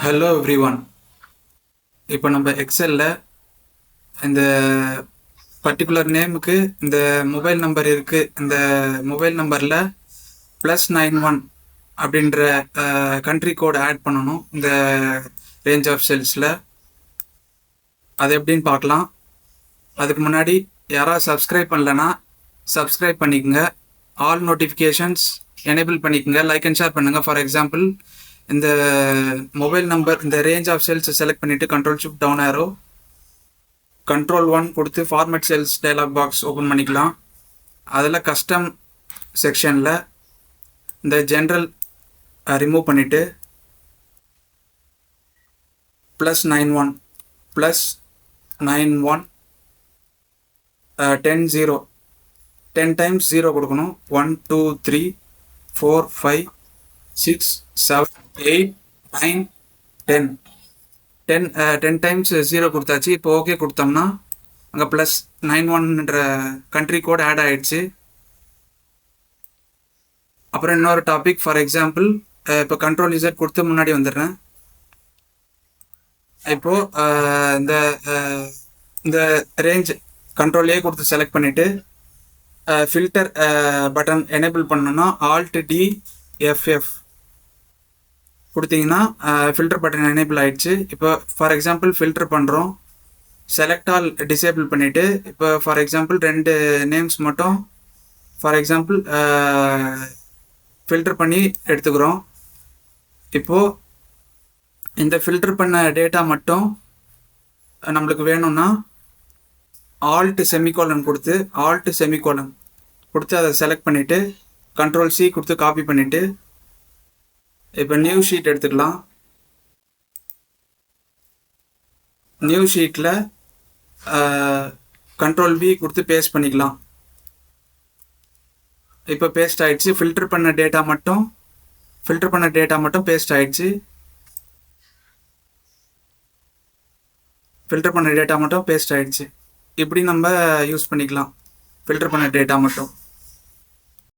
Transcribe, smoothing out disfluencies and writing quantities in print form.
Hello everyone. இப்போ நம்ம எக்ஸலில் இந்த பர்டிகுலர் நேமுக்கு இந்த மொபைல் நம்பர் இருக்குது. இந்த மொபைல் நம்பரில் +91 அப்படின்ற கண்ட்ரி கோட் ஆட் பண்ணணும் இந்த ரேஞ்ச் ஆஃப் செல்ஸில். அது எப்படின்னு பார்க்கலாம். அதுக்கு முன்னாடி யாராவது சப்ஸ்கிரைப் பண்ணலன்னா சப்ஸ்கிரைப் பண்ணிக்கோங்க. ஆல் நோட்டிஃபிகேஷன்ஸ் எனேபிள் பண்ணிக்கோங்க. லைக் அண்ட் ஷேர் பண்ணுங்கள். ஃபார் எக்ஸாம்பிள், இந்த மொபைல் நம்பர் இந்த ரேஞ்ச் ஆஃப் செல்ஸ் செலக்ட் பண்ணிவிட்டு control shift down arrow Ctrl+1 கொடுத்து format cells dialog box open பண்ணிக்கலாம். அதில் கஸ்டம் செக்ஷனில் இந்த ஜென்ரல் ரிமூவ் பண்ணிவிட்டு +91 10 டைம்ஸ் 0 கொடுக்கணும். 1 2 3 4 5 6 7 8 9 10 டைம்ஸ் 0 கொடுத்தாச்சு. இப்போ ஓகே கொடுத்தோம்னா அங்கே +91ன்ற கண்ட்ரி கோட் ஆட் ஆகிடுச்சு. அப்புறம் இன்னொரு டாபிக், ஃபார் எக்ஸாம்பிள் இப்போ Ctrl+Z கொடுத்து முன்னாடி வந்துடுறேன். இப்போது இந்த ரேஞ்ச் Ctrl+A கொடுத்து செலக்ட் பண்ணிவிட்டு ஃபில்டர் பட்டன் எனேபிள் பண்ணோன்னா Alt+D+F கொடுத்தீங்கன்னா ஃபில்டர் பட்டன் எனேபிள் ஆகிடுச்சு. இப்போ ஃபார் எக்ஸாம்பிள் ஃபில்டர் பண்ணுறோம். செலக்ட் ஆல் டிசேபிள் பண்ணிவிட்டு இப்போ ஃபார் எக்ஸாம்பிள் 2 நேம்ஸ் மட்டும் ஃபார் எக்ஸாம்பிள் ஃபில்டர் பண்ணி எடுத்துக்கிறோம். இப்போது இந்த ஃபில்டர் பண்ண டேட்டா மட்டும் நம்மளுக்கு வேணும்னா Alt செமிகோலன் கொடுத்து அதை செலக்ட் பண்ணிவிட்டு Ctrl+C கொடுத்து காப்பி பண்ணிவிட்டு இப்போ நியூ ஷீட் எடுத்துக்கலாம். நியூ ஷீட்டில் Ctrl+V கொடுத்து பேஸ்ட் பண்ணிக்கலாம். இப்போ பேஸ்ட் ஆகிடுச்சு. ஃபில்டர் பண்ண டேட்டா மட்டும் பேஸ்ட் ஆகிடுச்சு. இப்படி நம்ம யூஸ் பண்ணிக்கலாம் ஃபில்டர் பண்ண டேட்டா மட்டும்.